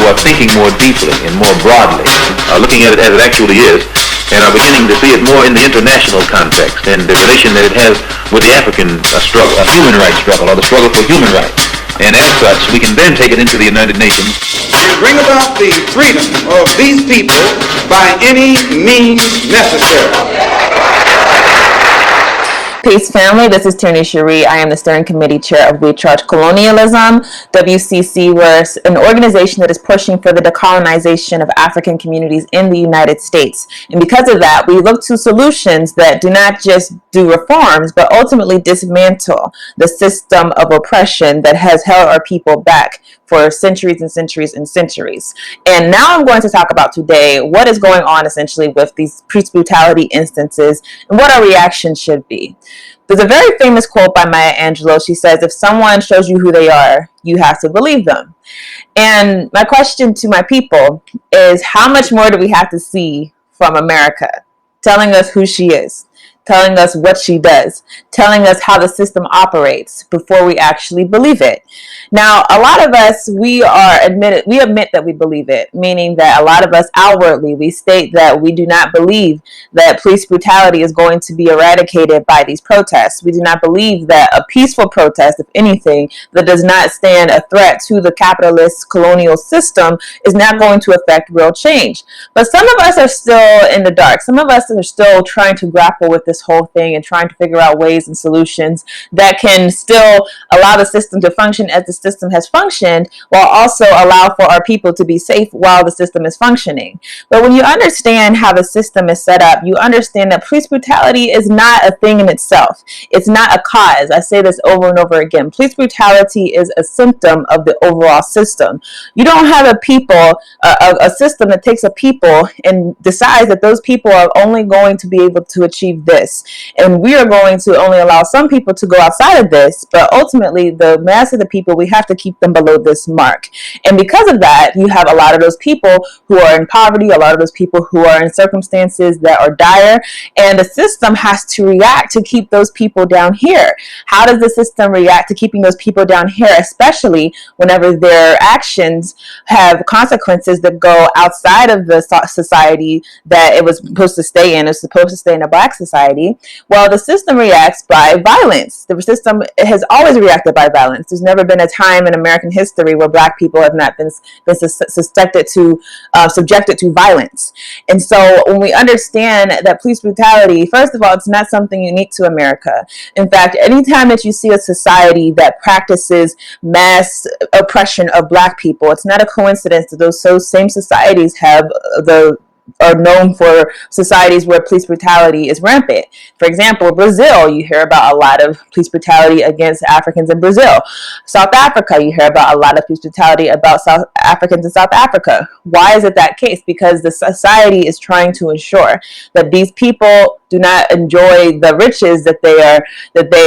are thinking more deeply and more broadly, looking at it as it actually is, and are beginning to see it more in the international context and the relation that it has with the African struggle, a human rights struggle, or the struggle for human rights. And as such, we can then take it into the United Nations. Bring about the freedom of these people by any means necessary. Peace, family. This is Tierney Cherie. I am the Steering Committee Chair of We Charge Colonialism. WCC, we're an organization that is pushing for the decolonization of African communities in the United States. And because of that, we look to solutions that do not just do reforms, but ultimately dismantle the system of oppression that has held our people back for centuries and centuries and centuries. And now I'm going to talk about today what is going on essentially with these police brutality instances and what our reaction should be. There's a very famous quote by Maya Angelou. She says, if someone shows you who they are, you have to believe them. And my question to my people is, how much more do we have to see from America telling us who she is, telling us what she does, telling us how the system operates before we actually believe it? Now, a lot of us, we admit that we believe it, meaning that a lot of us outwardly, we state that we do not believe that police brutality is going to be eradicated by these protests. We do not believe that a peaceful protest, if anything, that does not stand a threat to the capitalist colonial system is not going to affect real change. But some of us are still in the dark. Some of us are still trying to grapple with this whole thing and trying to figure out ways and solutions that can still allow the system to function as the system has functioned, while also allow for our people to be safe while the system is functioning. But when you understand how the system is set up, you understand that police brutality is not a thing in itself. It's not a cause. I say this over and over again. Police brutality is a symptom of the overall system. You don't have a system that takes a people and decides that those people are only going to be able to achieve this. And we are going to only allow some people to go outside of this, but ultimately the mass of the people, we have to keep them below this mark. And because of that, you have a lot of those people who are in poverty, a lot of those people who are in circumstances that are dire, and the system has to react to keep those people down here. How does the system react to keeping those people down here, especially whenever their actions have consequences that go outside of the society that it was supposed to stay in? It's supposed to stay in a black society. Well, the system reacts by violence. The system has always reacted by violence. There's never been a time in American history where black people have not been subjected to violence. And so when we understand that police brutality, first of all, it's not something unique to America. In fact, anytime that you see a society that practices mass oppression of black people, it's not a coincidence that those same societies are known for societies where police brutality is rampant. For example, Brazil, you hear about a lot of police brutality against Africans in Brazil. South Africa, you hear about a lot of police brutality about South Africans in South Africa. Why is it that case? Because the society is trying to ensure that these people do not enjoy the riches that they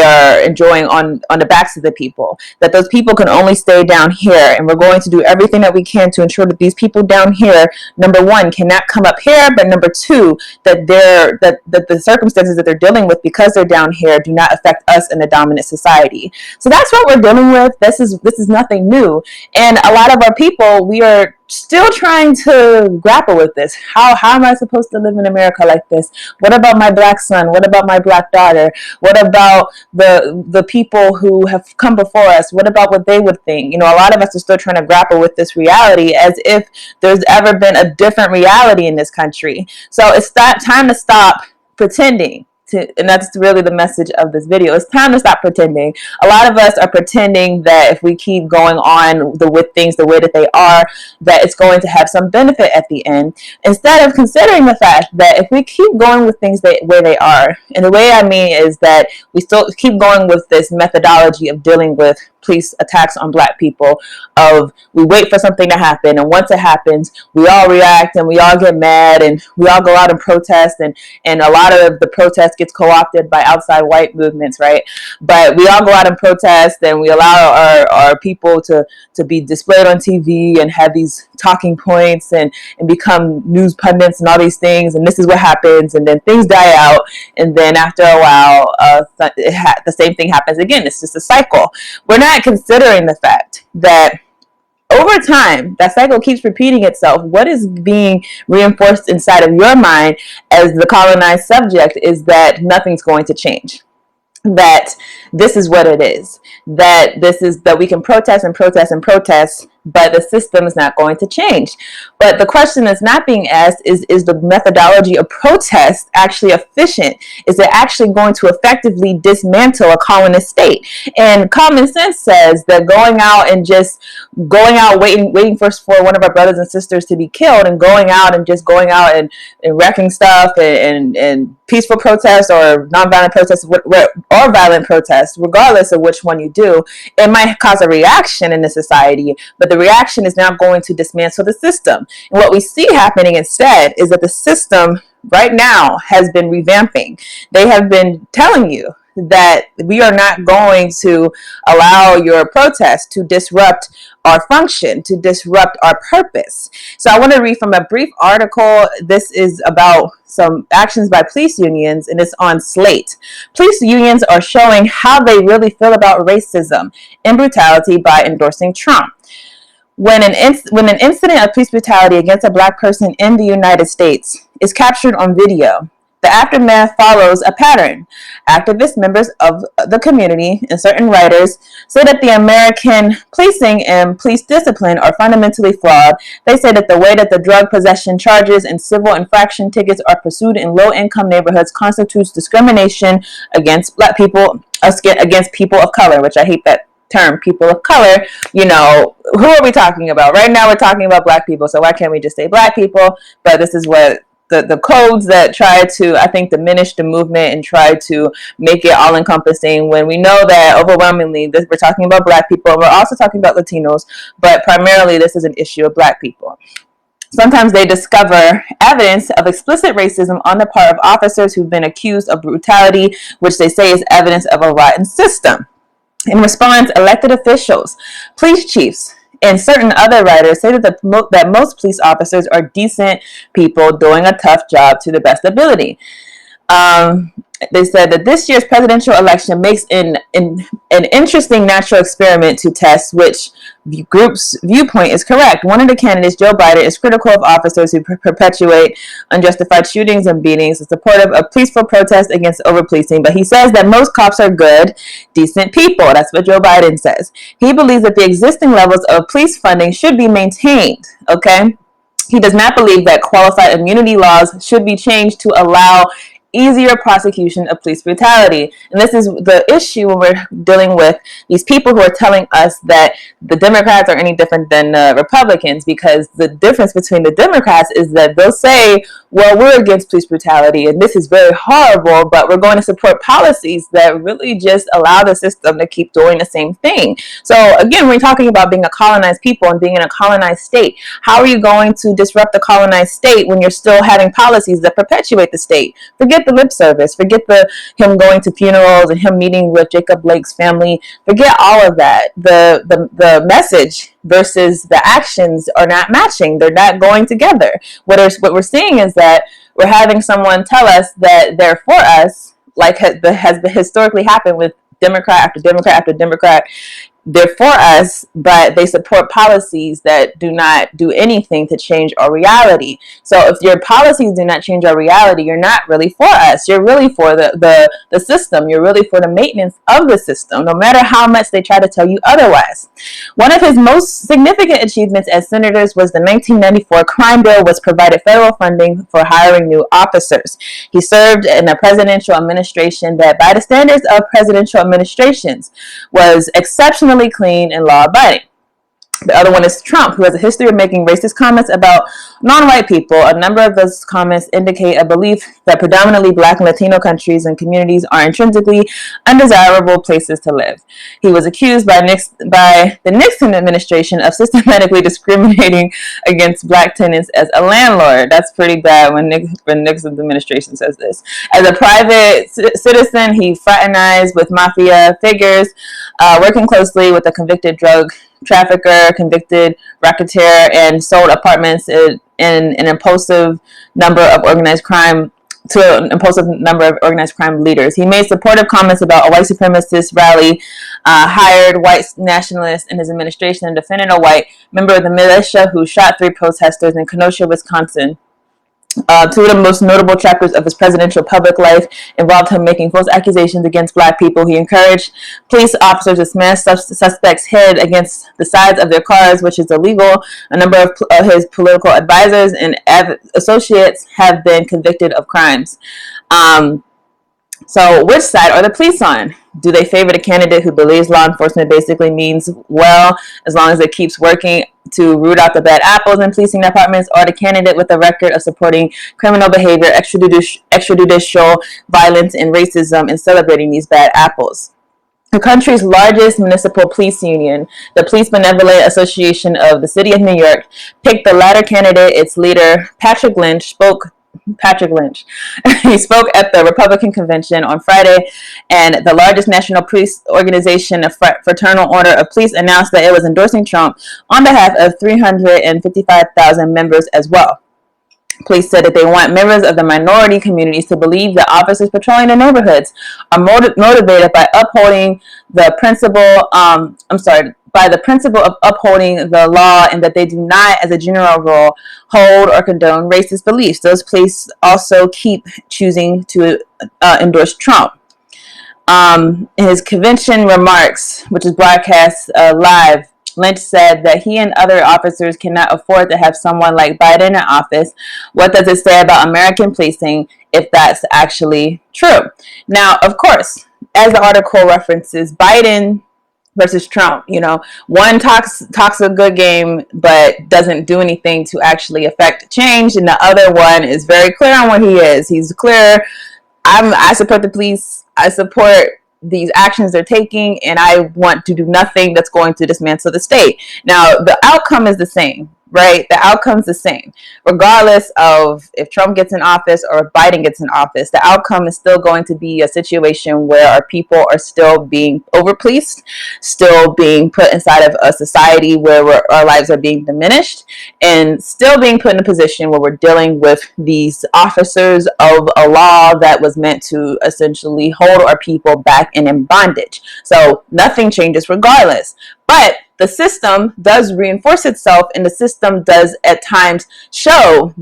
are enjoying on the backs of the people, that those people can only stay down here, and we're going to do everything that we can to ensure that these people down here, number one, cannot come up here, but number two, that the circumstances that they're dealing with because they're down here do not affect us in the dominant society. So that's what we're dealing with. This is nothing new, and a lot of our people, we are still trying to grapple with this. How am I supposed to live in America like this? What about my black son? What about my black daughter? What about the people who have come before us? What about what they would think? You know, a lot of us are still trying to grapple with this reality as if there's ever been a different reality in this country. So it's time to stop pretending. And that's really the message of this video. It's time to stop pretending. A lot of us are pretending that if we keep going on with things the way that they are, that it's going to have some benefit at the end, instead of considering the fact that if we keep going with things where they are, and the way I mean is that we still keep going with this methodology of dealing with police attacks on black people, of we wait for something to happen, and once it happens, we all react and we all get mad and we all go out and protest, and a lot of the protest gets co-opted by outside white movements, right? But we all go out and protest, and we allow our people to be displayed on TV and have these talking points and become news pundits and all these things, and this is what happens, and then things die out, and then after a while the same thing happens again. It's just a cycle. We're not considering the fact that over time, that cycle keeps repeating itself. What is being reinforced inside of your mind as the colonized subject is that nothing's going to change. That this is what it is, that we can protest and protest and protest, but the system is not going to change. But the question that's not being asked is the methodology of protest actually efficient? Is it actually going to effectively dismantle a colonist state? And common sense says that going out waiting for one of our brothers and sisters to be killed, and going out and wrecking stuff and peaceful protests or nonviolent protests or violent protests, regardless of which one you do, it might cause a reaction in the society, but the reaction is not going to dismantle the system. And what we see happening instead is that the system right now has been revamping. They have been telling you that we are not going to allow your protest to disrupt our function, to disrupt our purpose. So I want to read from a brief article. This is about some actions by police unions, and it's on Slate. Police unions are showing how they really feel about racism and brutality by endorsing Trump. When an incident of police brutality against a Black person in the United States is captured on video, the aftermath follows a pattern. Activist members of the community and certain writers say that the American policing and police discipline are fundamentally flawed. They say that the way that the drug possession charges and civil infraction tickets are pursued in low-income neighborhoods constitutes discrimination against Black people, against people of color, which I hate that term, people of color. You know, who are we talking about? Right now we're talking about Black people, so why can't we just say Black people? But this is what the codes that try to, I think, diminish the movement and try to make it all-encompassing, when we know that overwhelmingly we're talking about Black people, and we're also talking about Latinos, but primarily this is an issue of Black people. Sometimes they discover evidence of explicit racism on the part of officers who've been accused of brutality, which they say is evidence of a rotten system. In response, elected officials, police chiefs, and certain other writers say that most police officers are decent people doing a tough job to the best ability. They said that this year's presidential election makes an interesting natural experiment to test which group's viewpoint is correct. One of the candidates, Joe Biden, is critical of officers who perpetuate unjustified shootings and beatings, and supportive of peaceful protests against over-policing, but he says that most cops are good, decent people. That's what Joe Biden says. He believes that the existing levels of police funding should be maintained, okay? He does not believe that qualified immunity laws should be changed to allow easier prosecution of police brutality. And this is the issue when we're dealing with these people who are telling us that the Democrats are any different than Republicans, because the difference between the Democrats is that they'll say, well, we're against police brutality and this is very horrible, but we're going to support policies that really just allow the system to keep doing the same thing. So again, we're talking about being a colonized people and being in a colonized state. How are you going to disrupt the colonized state when you're still having policies that perpetuate the state? Forget the lip service, forget him going to funerals and him meeting with Jacob Blake's family, forget all of that. The message versus the actions are not matching. They're not going together. What we're seeing is that we're having someone tell us that they're for us, like has historically happened with Democrat after Democrat after Democrat. They're for us, but they support policies that do not do anything to change our reality. So if your policies do not change our reality, you're not really for us. You're really for the system. You're really for the maintenance of the system, no matter how much they try to tell you otherwise. One of his most significant achievements as senators was the 1994 crime bill, which provided federal funding for hiring new officers. He served in a presidential administration that, by the standards of presidential administrations, was exceptionally clean and law-abiding. The other one is Trump, who has a history of making racist comments about non-white people. A number of those comments indicate a belief that predominantly Black and Latino countries and communities are intrinsically undesirable places to live. He was accused by the Nixon administration of systematically discriminating against Black tenants as a landlord. That's pretty bad when Nixon's administration says this. As a private citizen, he fraternized with mafia figures, working closely with a convicted drug trafficker, convicted racketeer, and sold apartments in an impulsive number of organized crime to impose a number of organized crime leaders. He made supportive comments about a white supremacist rally, hired white nationalists in his administration, and defended a white member of the militia who shot 3 protesters in Kenosha, Wisconsin. 2 of the most notable chapters of his presidential public life involved him making false accusations against black people. He encouraged police officers to smash suspects' head against the sides of their cars, which is illegal. A number of his political advisors and associates have been convicted of crimes. So which side are the police on? Do they favor the candidate who believes law enforcement basically means well as long as it keeps working to root out the bad apples in policing departments, or the candidate with a record of supporting criminal behavior, extrajudicial violence, and racism and celebrating these bad apples? The country's largest municipal police union, the Police Benevolent Association of the City of New York, picked the latter candidate. Its leader, Patrick Lynch. He spoke at the Republican convention on Friday, and the largest national police organization, the Fraternal Order of Police, announced that it was endorsing Trump on behalf of 355,000 members as well. Police said that they want members of the minority communities to believe that officers patrolling the neighborhoods are motivated by upholding the principle. By the principle of upholding the law, and that they do not, as a general rule, hold or condone racist beliefs. Those police also keep choosing to endorse Trump. In his convention remarks, which is broadcast live, Lynch said that he and other officers cannot afford to have someone like Biden in office. What does it say about American policing if that's actually true? Now, of course, as the article references, Biden versus Trump, one talks a good game but doesn't do anything to actually affect change, and the other one is very clear on what he is. He's clear. I support the police. I support these actions they're taking, and I want to do nothing that's going to dismantle the state. Now, the outcome is the same, right? The outcome's the same. Regardless of if Trump gets in office or if Biden gets in office, the outcome is still going to be a situation where our people are still being over-policed, still being put inside of a society where our lives are being diminished, and still being put in a position where we're dealing with these officers of a law that was meant to essentially hold our people back and in bondage. So nothing changes regardless. But the system does reinforce itself, and the system does at times show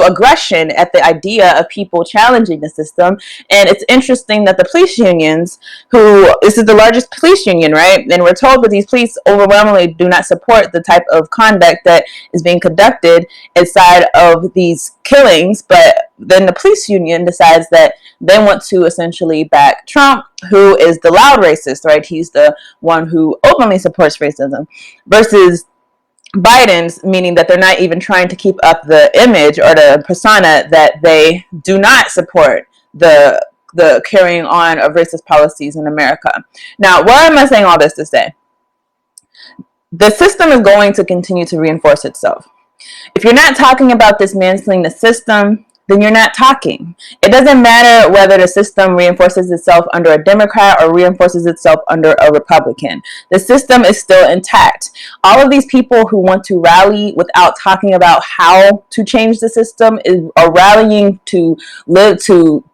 aggression at the idea of people challenging the system. And it's interesting that the police unions, this is the largest police union, right? And we're told that these police overwhelmingly do not support the type of conduct that is being conducted inside of these killings, but then the police union decides that they want to essentially back Trump, who is the loud racist, right? He's the one who openly supports racism, versus Biden's, meaning that they're not even trying to keep up the image or the persona that they do not support the carrying on of racist policies in America. Now, why am I saying all this to say? The system is going to continue to reinforce itself. If you're not talking about dismantling the system, then you're not talking. It doesn't matter whether the system reinforces itself under a Democrat or reinforces itself under a Republican. The system is still intact. All of these people who want to rally without talking about how to change the system are rallying to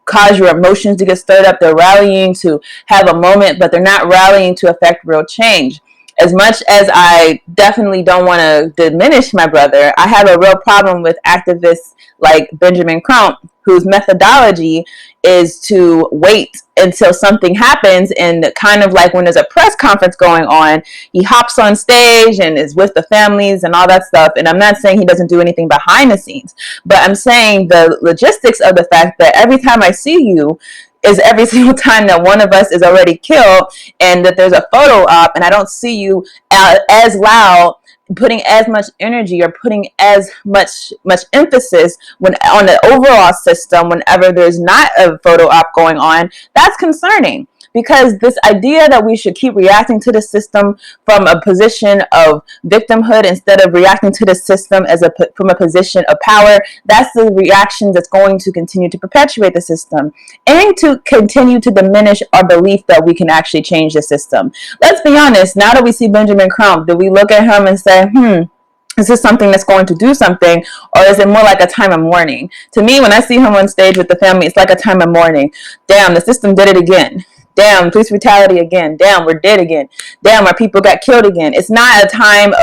cause your emotions to get stirred up. They're rallying to have a moment, but they're not rallying to affect real change. As much as I definitely don't want to diminish my brother, I have a real problem with activists like Benjamin Crump, whose methodology is to wait until something happens, and kind of like when there's a press conference going on, he hops on stage and is with the families and all that stuff. And I'm not saying he doesn't do anything behind the scenes, but I'm saying the logistics of the fact that every time I see you is every single time that one of us is already killed, and that there's a photo op, and I don't see you as loud, putting as much energy or putting as much emphasis on the overall system whenever there's not a photo op going on. That's concerning, because this idea that we should keep reacting to the system from a position of victimhood instead of reacting to the system from a position of power, that's the reaction that's going to continue to perpetuate the system and to continue to diminish our belief that we can actually change the system. Let's be honest, now that we see Benjamin Crump, do we look at him and say, Is this something that's going to do something, or is it more like a time of mourning? To me, when I see him on stage with the family, it's like a time of mourning. Damn, the system did it again. Damn, police brutality again. Damn, we're dead again. Damn, our people got killed again. It's not a time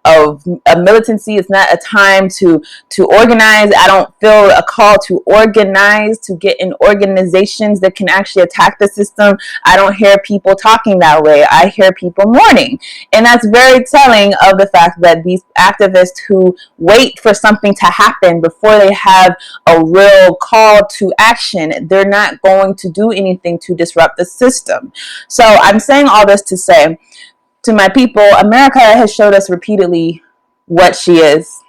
of militancy. It's not a time to organize. I don't feel a call to organize, to get in organizations that can actually attack the system. I don't hear people talking that way. I hear people mourning. And that's very telling of the fact that these activists who wait for something to happen before they have a real call to action, they're not going to do anything to disrupt the system. So I'm saying all this to say, to my people, America has showed us repeatedly what she is.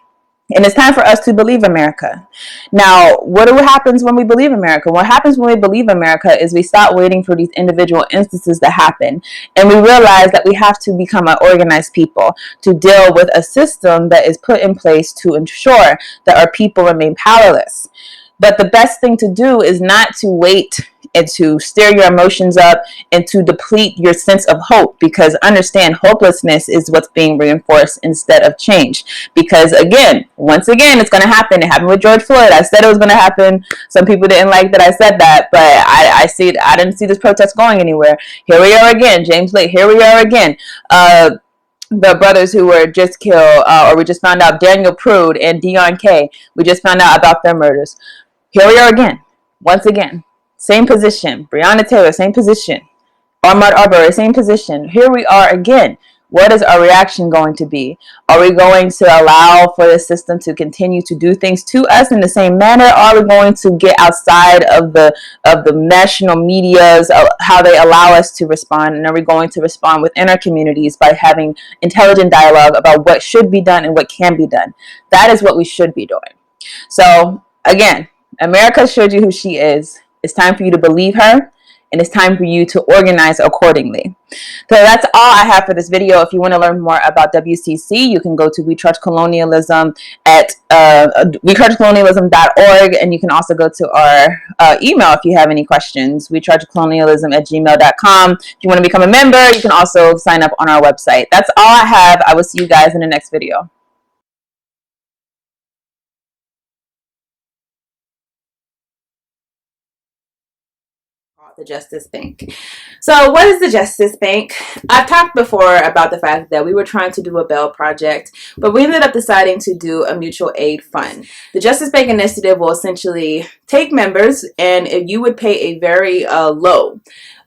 And it's time for us to believe America. Now, what happens when we believe America? What happens when we believe America is we stop waiting for these individual instances to happen. And we realize that we have to become an organized people to deal with a system that is put in place to ensure that our people remain powerless. But the best thing to do is not to wait and to stir your emotions up and to deplete your sense of hope, because understand, hopelessness is what's being reinforced instead of change. Because once again, it's going to happen. It happened with George Floyd. I said it was going to happen. Some people didn't like that I said that, but I didn't see this protest going anywhere. Here we are again, James Blake. Here we are again. The brothers who were just killed, or we just found out, Daniel Prude and Dion K. We just found out about their murders. Here we are again, once again. Same position. Breonna Taylor, same position. Ahmaud Arbery, same position. Here we are again. What is our reaction going to be? Are we going to allow for the system to continue to do things to us in the same manner? Or are we going to get outside of the national medias, how they allow us to respond? And are we going to respond within our communities by having intelligent dialogue about what should be done and what can be done? That is what we should be doing. So again, America showed you who she is. It's time for you to believe her, and it's time for you to organize accordingly. So that's all I have for this video. If you want to learn more about WCC, you can go to We Trust Colonialism at wetrustcolonialism.org, and you can also go to our email if you have any questions, wetrustcolonialism@gmail.com. If you want to become a member, you can also sign up on our website. That's all I have. I will see you guys in the next video. The Justice Bank. So what is the Justice Bank? I've talked before about the fact that we were trying to do a bail project, but we ended up deciding to do a mutual aid fund. The Justice Bank initiative will essentially take members, and you would pay a very low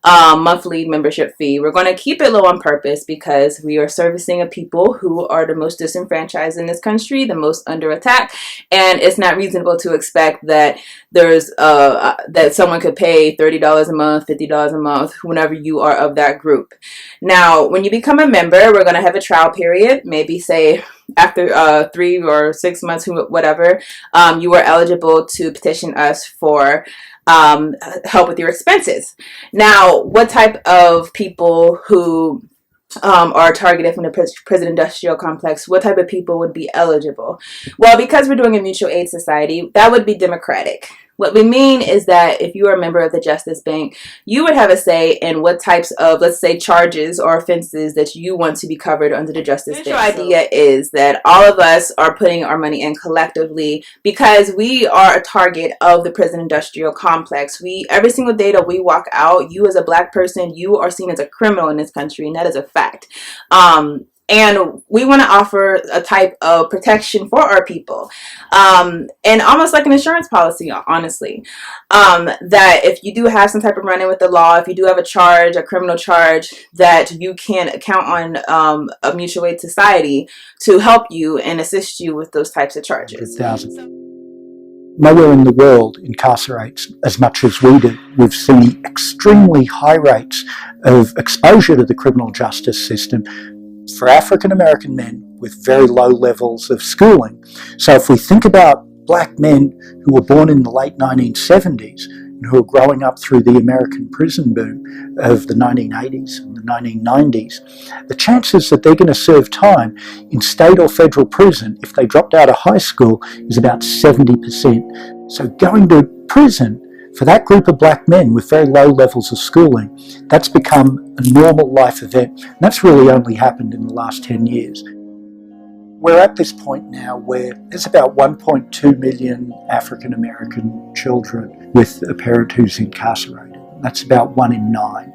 monthly membership fee. We're going to keep it low on purpose because we are servicing a people who are the most disenfranchised in this country, the most under attack, and it's not reasonable to expect that there's that someone could pay $30 a month, $50 a month, whenever you are of that group. Now, when you become a member, we're going to have a trial period, maybe say after 3 or 6 months, whatever, you are eligible to petition us for help with your expenses. Now, what type of people who are targeted from the prison industrial complex, what type of people would be eligible? Well, because we're doing a mutual aid society, that would be democratic. What we mean is that if you are a member of the Justice Bank, you would have a say in what types of, let's say, charges or offenses that you want to be covered under the Justice Bank. The idea is that all of us are putting our money in collectively because we are a target of the prison industrial complex. Every single day that we walk out, you as a Black person, you are seen as a criminal in this country, and that is a fact. And we want to offer a type of protection for our people, and almost like an insurance policy, honestly, that if you do have some type of run-in with the law, if you do have a charge, a criminal charge, that you can count on a mutual aid society to help you and assist you with those types of charges. Nowhere in the world incarcerates as much as we do. We've seen extremely high rates of exposure to the criminal justice system for African American men with very low levels of schooling. So if we think about Black men who were born in the late 1970s and who are growing up through the American prison boom of the 1980s and the 1990s, the chances that they're going to serve time in state or federal prison if they dropped out of high school is about 70%. So going to prison for that group of Black men with very low levels of schooling, that's become a normal life event. And that's really only happened in the last 10 years. we're at this point now where there's about 1.2 million African American children with a parent who's incarcerated. That's about 1 in 9.